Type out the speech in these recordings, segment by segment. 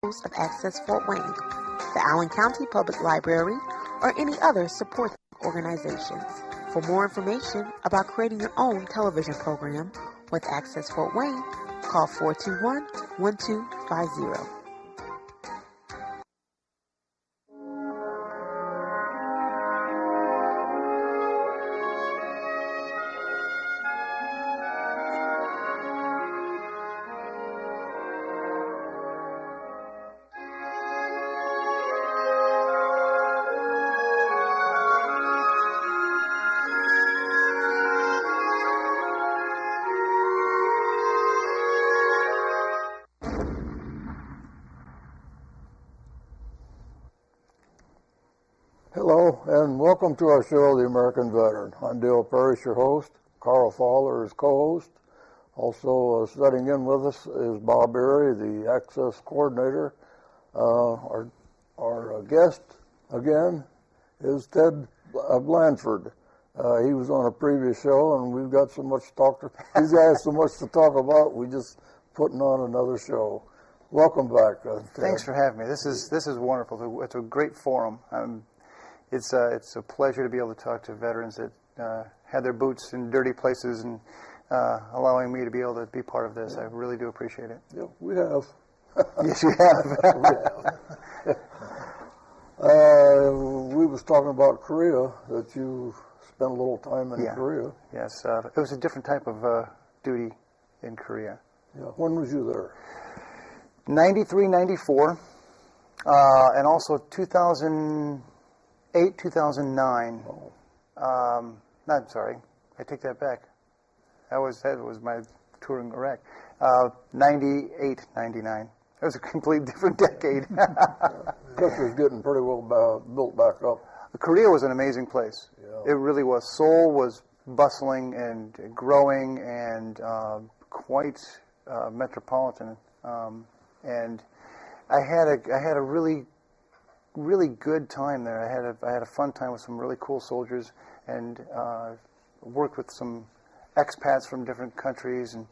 host of Access Fort Wayne, the Allen County Public Library, or any other supportive organizations. For more information about creating your own television program with Access Fort Wayne, call 421-1250. Hello, and welcome to our show, The American Veteran. I'm Dale Parrish, your host. Carl Fowler is co-host. Also sitting in with us is Bob Berry, the Access Coordinator. Our guest, again, is Ted Blandford. He was on a previous show, and we've got so much to talk to. He's got so much to talk about, we just putting on another show. Welcome back, Ted. Thanks for having me. This is wonderful. It's a great forum. It's a pleasure to be able to talk to veterans that had their boots in dirty places and allowing me to be able to be part of this. I really do appreciate it. Yeah, we have. Yes, you have. We was talking about Korea, that you spent a little time in Korea. Yes, it was a different type of duty in Korea. Yeah. When was you there? 93, 94, and also 2008, 2009. Oh. I'm sorry, I take that back. That was my tour in Iraq. 98, 99. It was a completely different decade. Country's getting pretty well built back up. Korea was an amazing place. Yeah. It really was. Seoul was bustling and growing and quite metropolitan. And I had a really good time there. I had a fun time with some really cool soldiers, and worked with some expats from different countries, and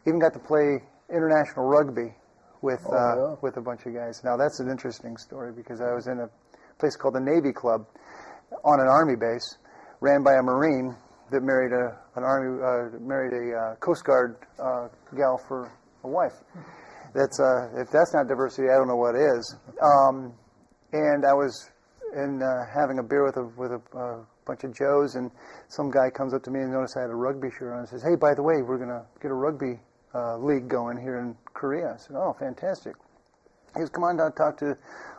even got to play international rugby with a bunch of guys. Now that's an interesting story, because I was in a place called the Navy Club on an Army base, ran by a Marine that married a Coast Guard gal for a wife. That's if that's not diversity, I don't know what is. And I was having a beer with a bunch of Joes, and some guy comes up to me and noticed I had a rugby shirt on and says, "Hey, by the way, we're gonna get a rugby league going here in Korea." I said, "Oh, fantastic." He goes, "Come on down, talk to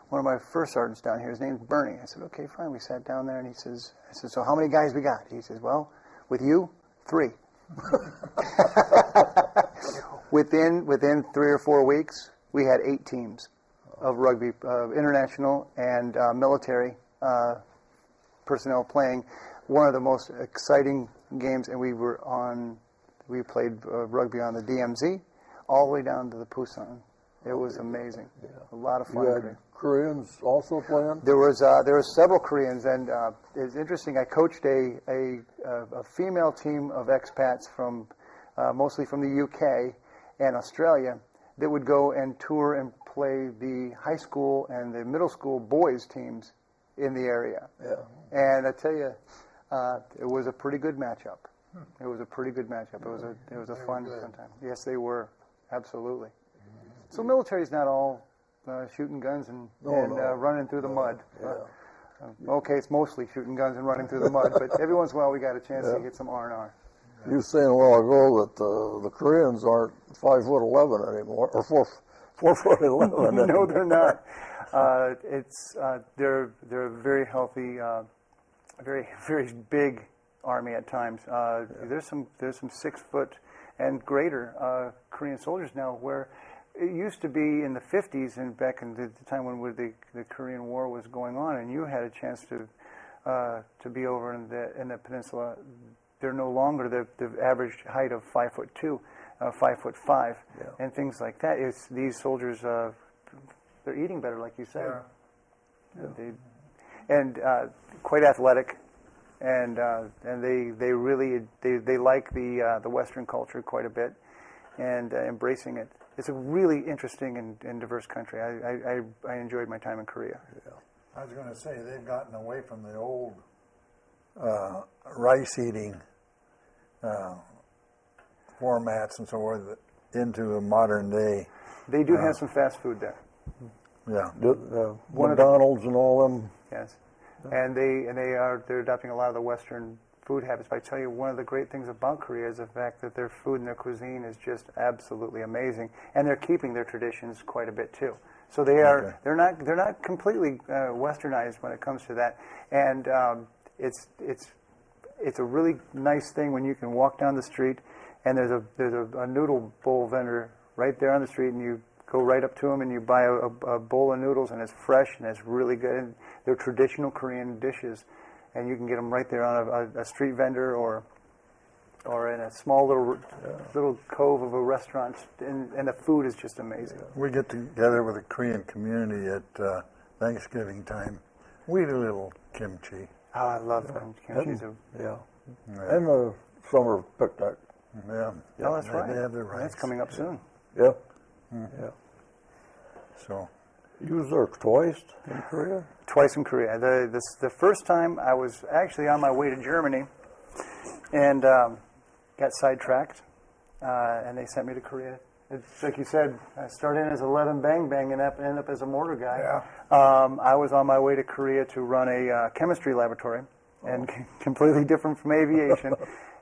one of my first sergeants down here. His name's Bernie." I said, "Okay, fine." We sat down there, and I said, "So how many guys we got?" He says, "Well, with you, 3." Within 3 or 4 weeks, we had 8 teams of rugby, international and military personnel playing one of the most exciting games. And we played rugby on the DMZ all the way down to the Busan. It was amazing. Yeah. A lot of fun. You had Koreans also playing? There was several Koreans, and it's interesting. I coached a female team of expats from mostly from the UK and Australia that would go and tour and play the high school and the middle school boys teams in the area. Yeah. And I tell you, it was a pretty good matchup. It was a pretty good matchup. It was a fun time. Yes, they were. Absolutely. So military is not all shooting guns and running through the mud. Yeah. Okay, it's mostly shooting guns and running through the mud, but every once in a while we got a chance to get some R&R. You were saying a while ago that the Koreans aren't 5'11" anymore, or 4'11". No, they're not. They're a very healthy, very very big army at times. There's some 6 foot and greater Korean soldiers now, where it used to be in the 50s and back in the time when the Korean War was going on, and you had a chance to be over in the peninsula. They're no longer the average height of 5'2", 5'5", and things like that. These soldiers, they're eating better, like you said. Yeah. And quite athletic, and they really like the Western culture quite a bit, and embracing it. it's a really interesting and diverse country. I enjoyed my time in Korea. Yeah. I was going to say, they've gotten away from the old rice-eating formats and so forth into a modern day. They do have some fast food there. Yeah. McDonald's and all them. Yes, and they're adopting a lot of the Western food habits. But I tell you, one of the great things about Korea is the fact that their food and their cuisine is just absolutely amazing, and they're keeping their traditions quite a bit too. So they're not completely westernized when it comes to that, and it's a really nice thing when you can walk down the street and there's a noodle bowl vendor right there on the street, and you go right up to them and you buy a bowl of noodles, and it's fresh and it's really good. And they're traditional Korean dishes, and you can get them right there on a street vendor or in a small little cove of a restaurant, and the food is just amazing. We get together with the Korean community at Thanksgiving time. We eat a little kimchi. Oh, I love them. Kimchi's And the summer picnic. Yeah. Oh, that's right. They have their rice. That's coming up soon. Yeah. Yeah. So. You was there twice in Korea? Twice in Korea. The first time I was actually on my way to Germany, and got sidetracked, and they sent me to Korea. It's like you said, I started in as a lead and bang bang and ended up as a mortar guy. Yeah. I was on my way to Korea to run a chemistry laboratory, and completely different from aviation,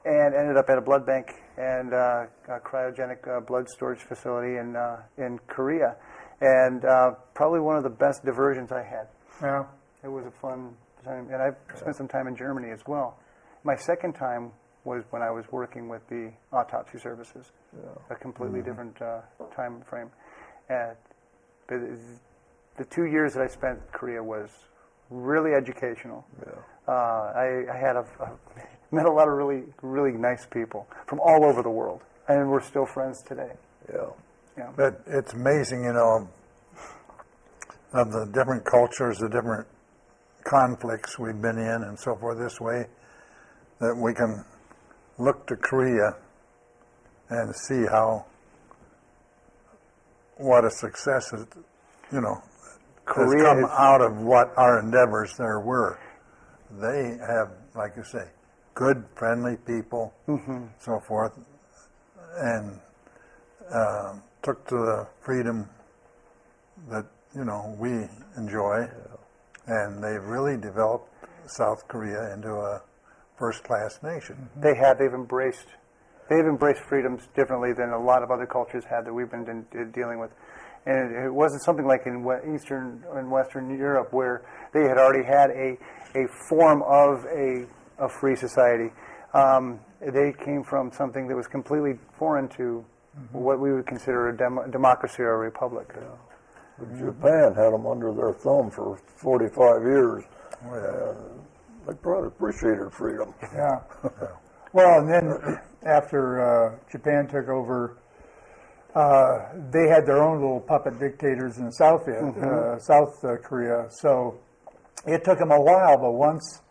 and ended up at a blood bank and a cryogenic blood storage facility in Korea, and probably one of the best diversions I had. Yeah. It was a fun time, and I spent some time in Germany as well. My second time was when I was working with the autopsy services, a completely different time frame. And the 2 years that I spent in Korea was really educational. Yeah. I had met a lot of really nice people from all over the world, and we're still friends today. Yeah. Yeah. But it's amazing, you know, of the different cultures, the different conflicts we've been in and so forth this way, that we can look to Korea and see what a success is, you know, Korea has come is, out of what our endeavors there were. They have, like you say, good, friendly people, so forth, and took to the freedom that, you know, we enjoy, and they've really developed South Korea into a first-class nation. they've embraced freedoms differently than a lot of other cultures have that we've been dealing with. And it wasn't something like in Eastern and Western Europe where they had already had a form of a free society. They came from something that was completely foreign to what we would consider a democracy or a republic. Japan had them under their thumb for 45 years. They probably appreciated freedom. Yeah. Well, and then after Japan took over, they had their own little puppet dictators in the South Korea. So it took them a while, but once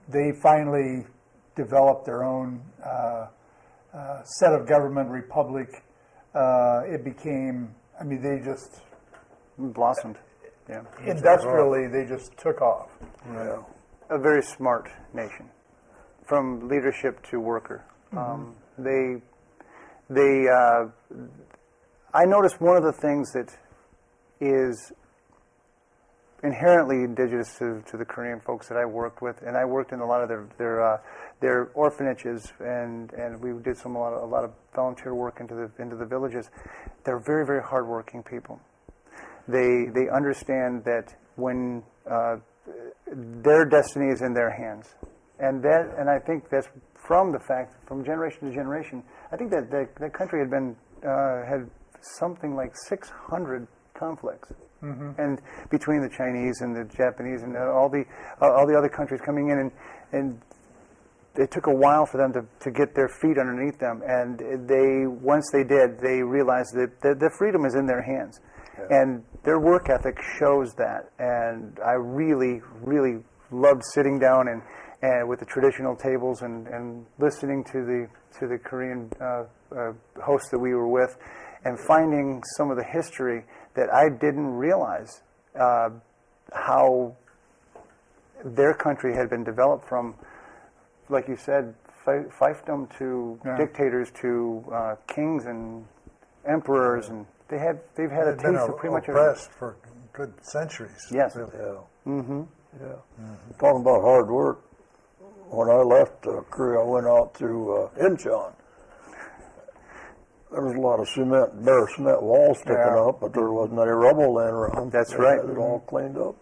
they finally developed their own set of government republic, it became, I mean, they just Blossomed. Yeah. industrially, they just took off. Yeah. A very smart nation, from leadership to worker. I noticed one of the things that is inherently indigenous to the Korean folks that I worked with, and I worked in a lot of their orphanages, and we did a lot of volunteer work into the villages. They're very, very hardworking people. They understand that when their destiny is in their hands, and I think that's from generation to generation. I think that the country had something like 600 conflicts, and between the Chinese and the Japanese and all the other countries coming in, and it took a while for them to get their feet underneath them, and once they did, they realized that the freedom is in their hands. And their work ethic shows that, and I really, really loved sitting down and with the traditional tables and listening to the Korean hosts that we were with, and finding some of the history that I didn't realize how their country had been developed from, like you said, fiefdom to dictators to kings and emperors, and they've had a taste of pretty much oppressed for good centuries. Yes. Really. Yeah. Talking about hard work, when I left Korea, I went out to Incheon. There was a lot of bare cement walls sticking up, but there wasn't any rubble laying around. That's They right. had it all cleaned up.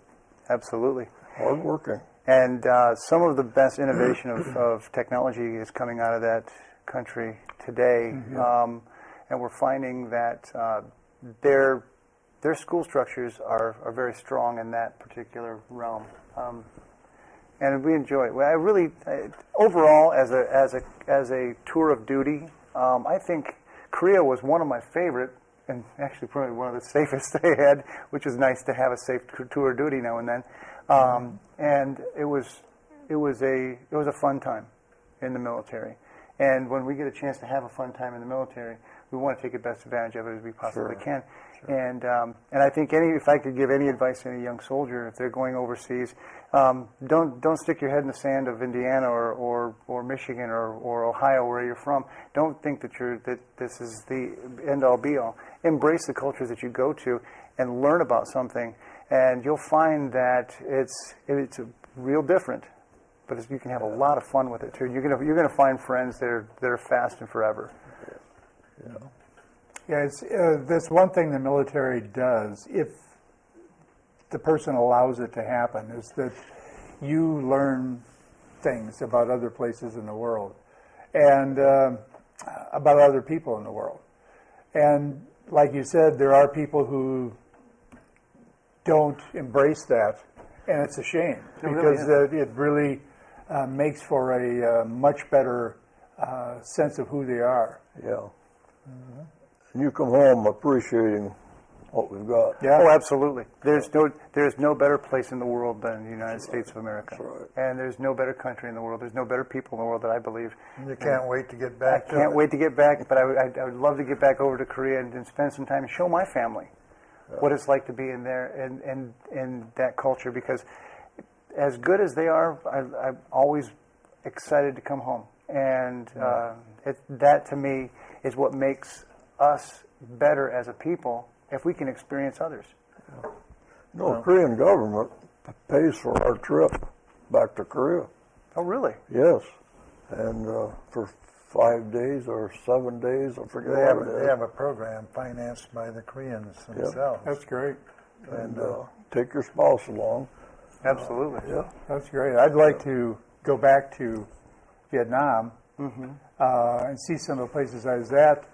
Absolutely. Hard working. And some of the best innovation of technology is coming out of that country today. And we're finding that their school structures are very strong in that particular realm. And we enjoy it. Well, I really, overall, as a tour of duty, I think Korea was one of my favorite, and actually probably one of the safest they had, which is nice to have a safe tour of duty now and then. And it was a fun time in the military. And when we get a chance to have a fun time in the military, we want to take the best advantage of it as we possibly can. And I think if I could give any advice to any young soldier, if they're going overseas, don't stick your head in the sand of Indiana or Michigan or Ohio, where you're from. Don't think that this is the end all be all. Embrace the cultures that you go to and learn about something, and you'll find that it's real different. But you can have a lot of fun with it too. You're gonna find friends that are fast and forever. Yeah, that's one thing the military does, if the person allows it to happen, is that you learn things about other places in the world and about other people in the world. And like you said, there are people who don't embrace that, and it's a shame, because it really makes for a much better sense of who they are. Yeah. And you come home appreciating what we've got. Yeah. Oh, absolutely. There's no better place in the world than the United States of America. That's right. And there's no better country in the world. There's no better people in the world that I believe. You can't wait to get back to it. I can't wait to get back, but I would love to get back over to Korea and spend some time and show my family what it's like to be in there and in that culture, because as good as they are, I'm always excited to come home. And that to me is what makes us better as a people, if we can experience others. No, the Korean government pays for our trip back to Korea. Oh, really? Yes. And for 5 days or 7 days, I forget what it is. They have a program financed by the Koreans themselves. That's great. And take your spouse along. Absolutely. Yeah. That's great. I'd like to go back to Vietnam and see some of the places I was at.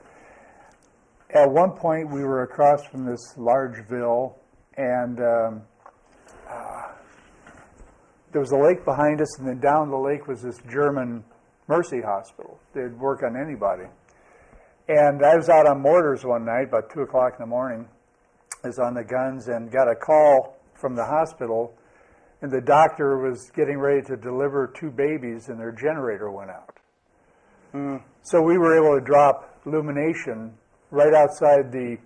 At one point, we were across from this large ville, and there was a lake behind us, and then down the lake was this German mercy hospital. They'd work on anybody. And I was out on mortars one night, about 2 o'clock in the morning. I was on the guns and got a call from the hospital, and the doctor was getting ready to deliver 2 babies, and their generator went out. So we were able to drop illumination right outside the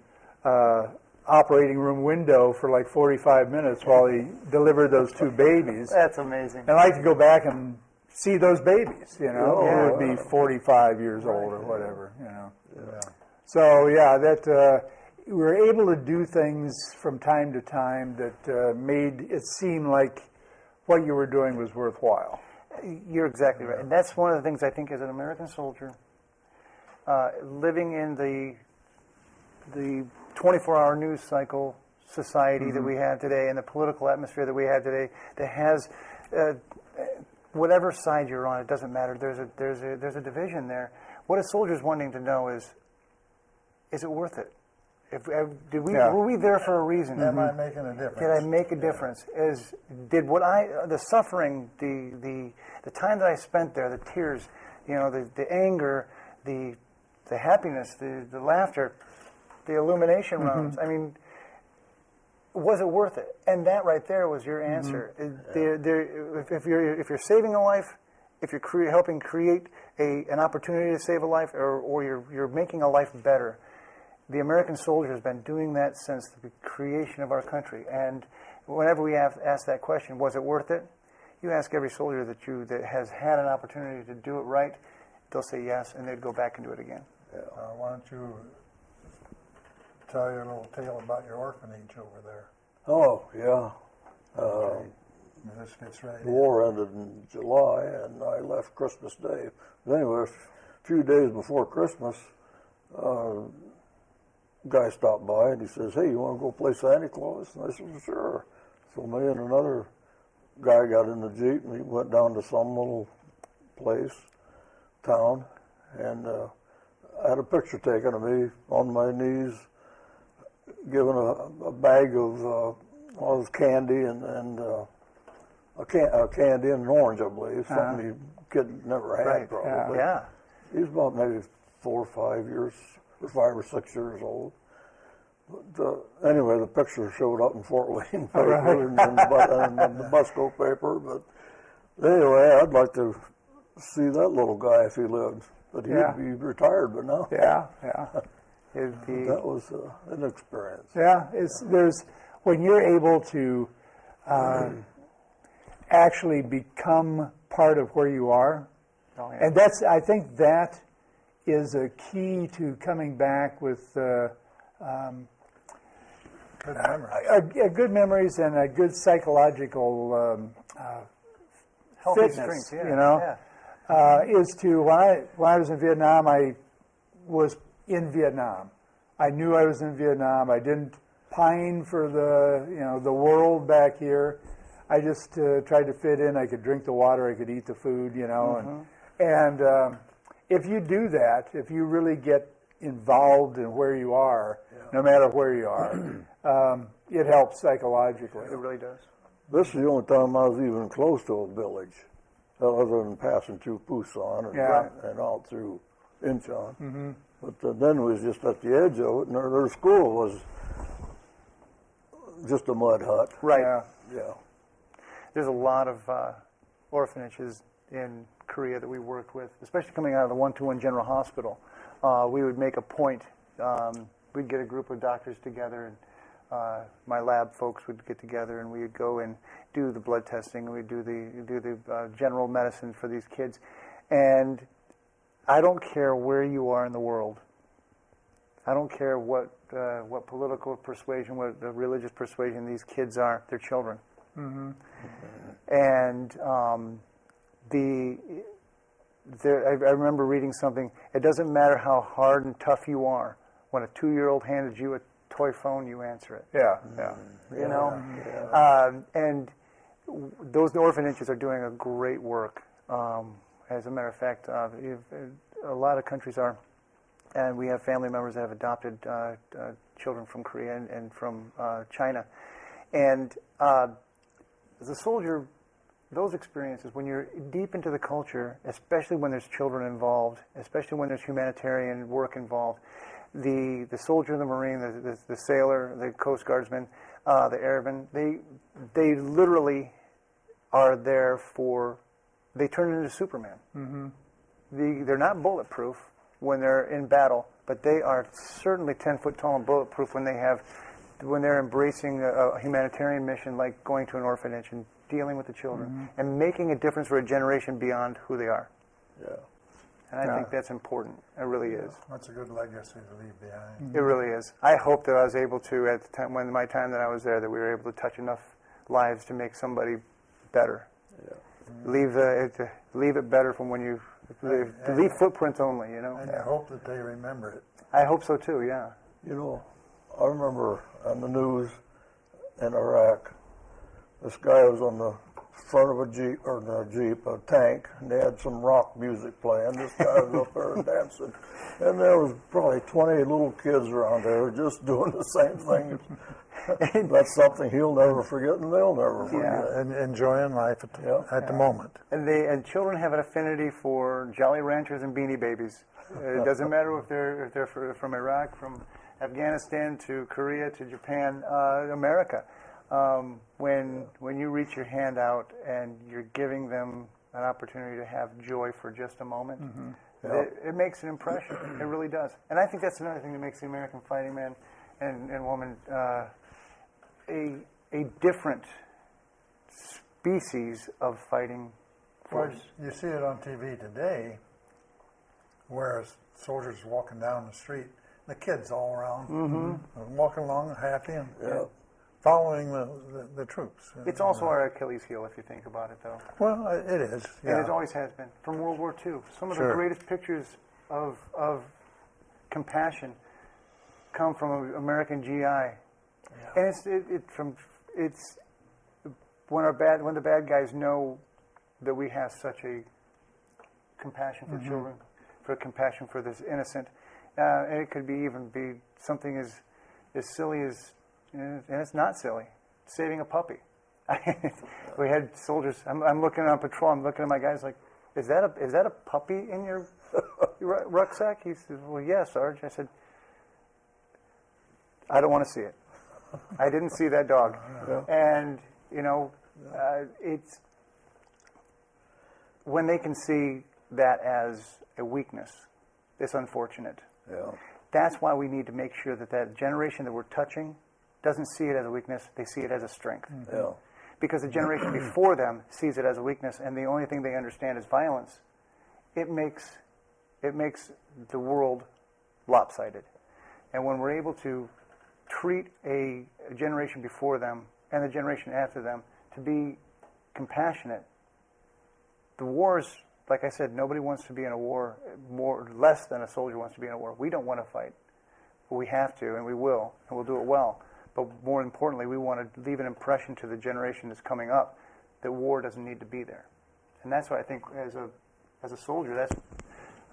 operating room window for like 45 minutes while he delivered those 2 babies. That's amazing. And I'd like to go back and see those babies, you know, who would be 45 years old or whatever, you know. Yeah. So, yeah, that we were able to do things from time to time that made it seem like what you were doing was worthwhile. You're exactly right. And that's one of the things I think as an American soldier, living in the 24-hour news cycle society that we have today and the political atmosphere that we have today that has whatever side you're on, it doesn't matter. There's a division there. What a soldier's wanting to know is it worth it? Were we there for a reason? Am I making a difference? Did I make a difference? The suffering, the time that I spent there, the tears, you know, the anger, the happiness, the laughter, the illumination rounds. I mean, was it worth it? And that right there was your answer. If you're saving a life, if you're helping create an opportunity to save a life, or you're making a life better, the American soldier has been doing that since the creation of our country. And whenever we ask that question, was it worth it? You ask every soldier that has had an opportunity to do it right, they'll say yes, and they'd go back and do it again. Yeah. Why don't you tell your little tale about your orphanage over there? Oh, yeah. This fits right The in. war ended in July, and I left Christmas Day. But anyway, a few days before Christmas, a guy stopped by and he says, "Hey, you want to go play Santa Claus?" And I said, "Sure." So me and another guy got in the Jeep, and we went down to some little place, town, and I had a picture taken of me on my knees, given a bag of all this candy and a candy and an orange, I believe, something you kid never had, Right. probably. Yeah. He was about maybe 4 or 5 years, or 5 or 6 years old. But anyway, the picture showed up in Fort Wayne paper and the Busco paper. But anyway, I'd like to see that little guy if he lived. But he'd be retired by now. Yeah. That was an experience. Yeah, there's when you're able to actually become part of where you are, and I think that is a key to coming back with Good memory. good memories and a good psychological Healthy fitness. strength, yeah. You know, Yeah. is to when I was in Vietnam, I was in Vietnam. I knew I was in Vietnam. I didn't pine for the world back here. I just tried to fit in. I could drink the water. I could eat the food. And if you do that, if you really get involved in where you are, no matter where you are, it helps psychologically. It really does. This is the only time I was even close to a village, other than passing through Pusan and out through Incheon. Mm-hmm. But then it was just at the edge of it, and their school was just a mud hut. Right. Yeah. There's a lot of orphanages in Korea that we worked with, especially coming out of the 121 General Hospital. We would make a point. We'd get a group of doctors together, and my lab folks would get together, and we would go and do the blood testing, and we'd do the general medicine for these kids. And I don't care where you are in the world. I don't care what political persuasion, what religious persuasion these kids are. They're children. Mm-hmm. And I remember reading something. It doesn't matter how hard and tough you are. When a 2-year-old handed you a toy phone, you answer it. Yeah. You know? Yeah. And those orphanages are doing a great work. As a matter of fact, a lot of countries are, and we have family members that have adopted children from Korea and from China. And the soldier, those experiences, when you're deep into the culture, especially when there's children involved, especially when there's humanitarian work involved, the soldier, the Marine, the sailor, the Coast Guardsman, the airman, they literally are there they turn into Superman. Mm-hmm. They're not bulletproof when they're in battle, but they are certainly 10 foot tall and bulletproof when they're embracing a humanitarian mission like going to an orphanage and dealing with the children and making a difference for a generation beyond who they are. Yeah. And I think that's important. It really is. That's a good legacy to leave behind. It really is. I hope that I was able to, at the time, when my time that I was there, that we were able to touch enough lives to make somebody better. Yeah. Leave it better from when you leave footprints only. And I hope that they remember it. I hope so too. Yeah. I remember on the news in Iraq, this guy was on the front of a tank, and they had some rock music playing. This guy was up there dancing, and there was probably 20 little kids around there just doing the same thing. That's something he'll never forget, and they'll never forget. Yeah. And enjoying life at the moment. And children have an affinity for Jolly Ranchers and Beanie Babies. It doesn't matter if they're from Iraq, from Afghanistan to Korea to Japan, America. When you reach your hand out and you're giving them an opportunity to have joy for just a moment, It makes an impression. It really does. And I think that's another thing that makes the American fighting man and woman a different species of fighting force. You see it on TV today, where soldiers walking down the street, the kids all around, walking along happy and following the troops. It's also our Achilles heel, if you think about it, though. Well, it is. And it always has been. From World War II, some of the greatest pictures of compassion come from an American GI. And it's when the bad guys know that we have such a compassion for children, for compassion for this innocent, and it could even be something as silly as, and it's not silly, saving a puppy. We had soldiers. I'm looking on patrol. I'm looking at my guys like, is that a puppy in your rucksack? He says, well, yeah, Sarge. I said, I don't want to see it. I didn't see that dog. And it's when they can see that as a weakness, it's unfortunate. That's why we need to make sure that generation that we're touching doesn't see it as a weakness, they see it as a strength. Because the generation before them sees it as a weakness, and the only thing they understand is violence. It makes the world lopsided. And when we're able to treat a generation before them and the generation after them to be compassionate, the wars, like I said, nobody wants to be in a war less than a soldier wants to be in a war. We don't want to fight, but we have to, and we will, and we'll do it well. But more importantly, we want to leave an impression to the generation that's coming up that war doesn't need to be there. And that's what I think, as a soldier,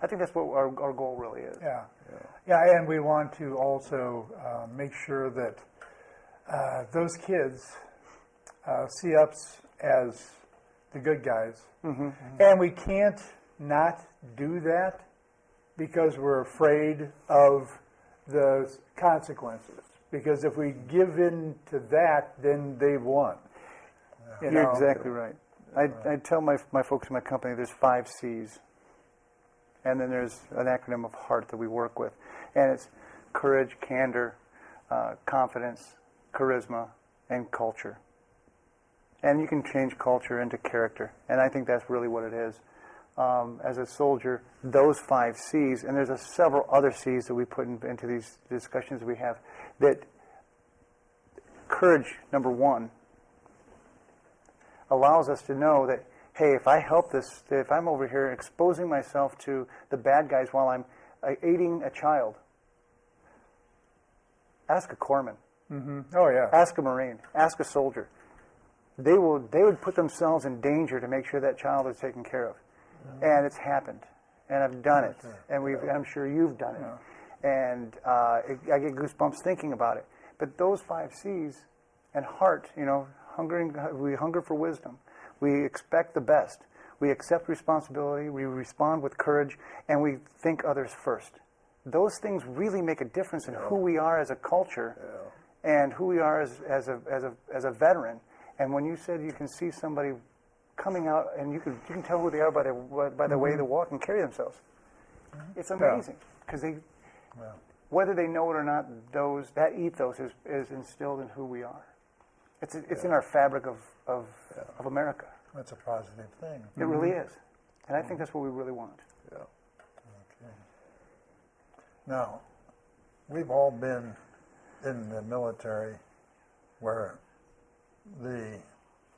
I think that's what our goal really is. Yeah, and we want to also make sure that those kids see us as the good guys. And we can't not do that because we're afraid of the consequences. Because if we give in to that, then they've won. You're exactly right. I tell my folks in my company there's 5 C's. And then there's an acronym of HEART that we work with. And it's courage, candor, confidence, charisma, and culture. And you can change culture into character. And I think that's really what it is. As a soldier, those 5 C's, and there's several other C's that we put into these discussions we have, that courage, number 1, allows us to know that, hey, if I help this, if I'm over here exposing myself to the bad guys while I'm aiding a child, ask a corpsman. Ask a Marine. Ask a soldier. They would put themselves in danger to make sure that child is taken care of. And it's happened. And I've done it. And I'm sure you've done it. And I get goosebumps thinking about it. But those 5 C's and heart, we hunger for wisdom. We expect the best. We accept responsibility. We respond with courage. And we think others first. Those things really make a difference in who we are as a culture and who we are as a veteran. And when you said you can see somebody coming out and you can tell who they are by the way they walk and carry themselves, it's amazing. Because whether they know it or not, that ethos is instilled in who we are. It's in our fabric of America. That's a positive thing. It really is. And I think that's what we really want. Okay. Now, we've all been in the military where the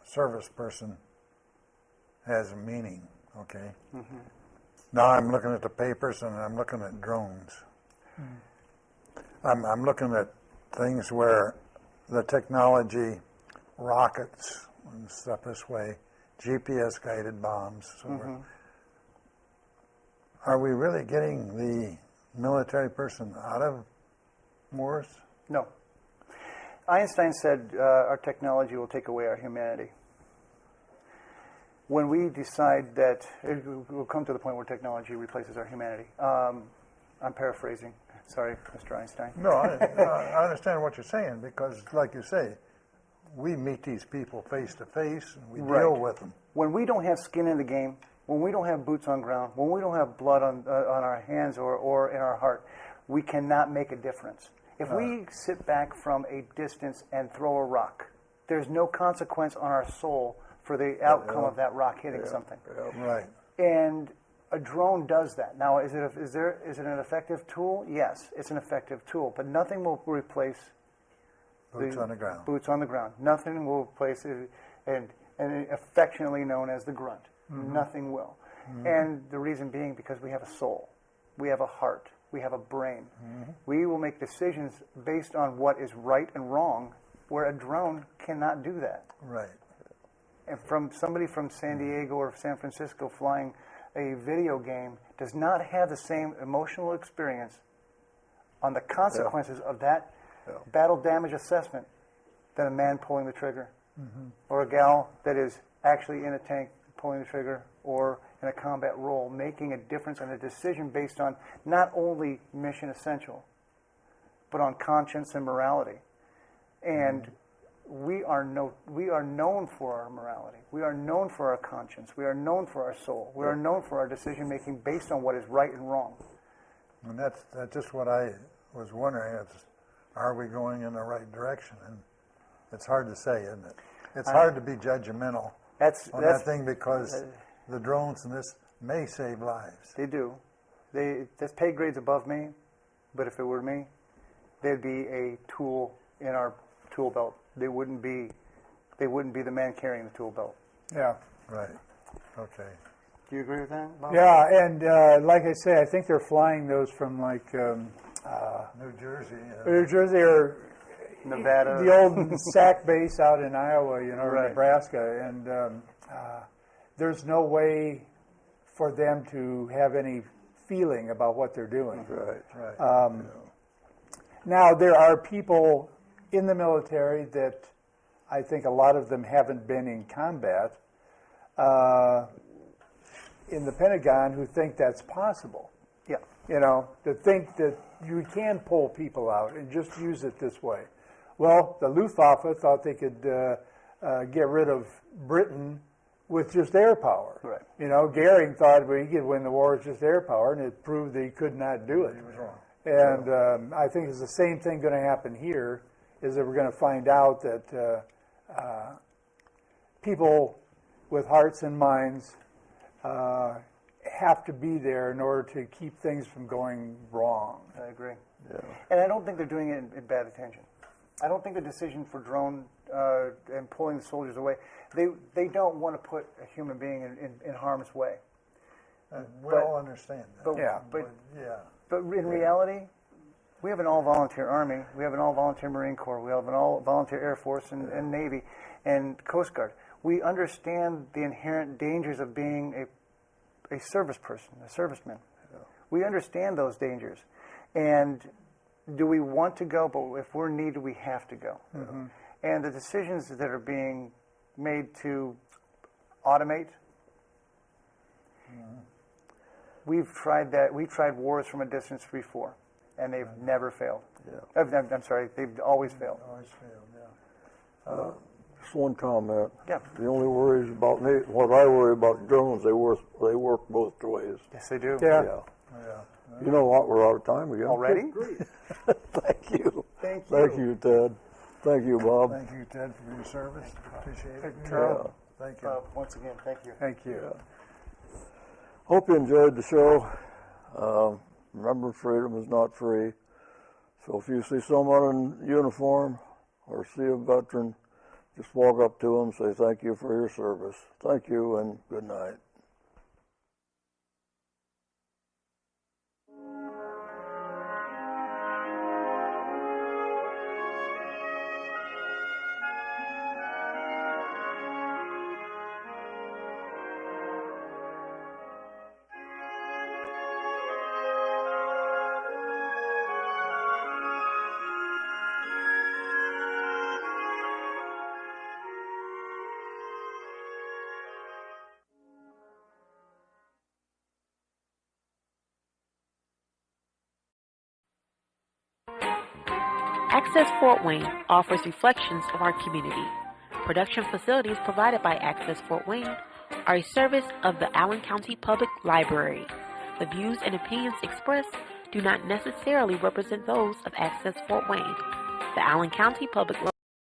service person has a meaning, okay? Now I'm looking at the papers and I'm looking at drones. I'm looking at things where the technology, rockets and stuff this way, GPS-guided bombs. So are we really getting the military person out of wars? No. Einstein said our technology will take away our humanity. When we decide that it will come to the point where technology replaces our humanity. I'm paraphrasing. Sorry, Mr. Einstein. No, I understand what you're saying because, like you say, we meet these people face to face and we deal with them. When we don't have skin in the game, when we don't have boots on ground, when we don't have blood on our hands or in our heart, we cannot make a difference. If we sit back from a distance and throw a rock, there's no consequence on our soul for the outcome of that rock hitting something. Right. And a drone does that. Now, is it an effective tool? Yes, it's an effective tool, but nothing will replace Boots on the ground. Boots on the ground. Nothing will replace it, and affectionately known as the grunt. Nothing will. And the reason being because we have a soul, we have a heart, we have a brain. We will make decisions based on what is right and wrong, where a drone cannot do that. Right. And from somebody from San Diego or San Francisco flying a video game does not have the same emotional experience on the consequences of that battle damage assessment than a man pulling the trigger or a gal that is actually in a tank pulling the trigger or in a combat role making a difference and a decision based on not only mission essential but on conscience and morality. And we are known for our morality. We are known for our conscience. We are known for our soul. We are known for our decision making based on what is right and wrong. And that's just what I was wondering. Are we going in the right direction? And it's hard to say, isn't it? It's hard to be judgmental on that thing because the drones and this may save lives. They do. This pay grade's above me, but if it were me, they'd be a tool in our tool belt. They wouldn't be the man carrying the tool belt. Yeah. Right. Okay. Do you agree with that, Bob? Yeah, and like I say, I think they're flying those from like New Jersey. New Jersey or Nevada. the old SAC base out in Iowa, or Right. Nebraska, and there's no way for them to have any feeling about what they're doing. Right. Now, there are people in the military that I think a lot of them haven't been in combat in the Pentagon who think that's possible. Yeah. To think that you can pull people out and just use it this way. Well, the Luftwaffe thought they could get rid of Britain with just air power. Right. Goering thought he could win the war with just air power, and it proved that he could not do it. He was wrong. And I think it's the same thing going to happen here, is that we're going to find out that people with hearts and minds have to be there in order to keep things from going wrong. I agree. Yeah. And I don't think they're doing it in bad intention. I don't think the decision for drone and pulling the soldiers away, they don't want to put a human being in harm's way. We all understand that. But in reality, we have an all-volunteer Army, we have an all-volunteer Marine Corps, we have an all-volunteer Air Force and Navy and Coast Guard. We understand the inherent dangers of being a service person, a serviceman. We understand those dangers. And do we want to go? But if we're needed, we have to go. And the decisions that are being made to automate, we've tried that. We've tried wars from a distance before, and they've never failed. I'm sorry, they've always failed. Always failed, yeah. Just one comment. Yeah. The only worries about me, what I worry about drones, they work both ways. Yes, they do. Yeah. You know what? We're out of time again. Already? Thank you. Thank you. Thank you, Ted. Thank you, Bob. Thank you, Ted, for your service. Appreciate it. Charles. Thank you. Once again, thank you. Thank you. Hope you enjoyed the show. Remember, freedom is not free. So if you see someone in uniform or see a veteran, just walk up to them, say thank you for your service. Thank you, and good night. Access Fort Wayne offers reflections of our community. Production facilities provided by Access Fort Wayne are a service of the Allen County Public Library. The views and opinions expressed do not necessarily represent those of Access Fort Wayne. The Allen County Public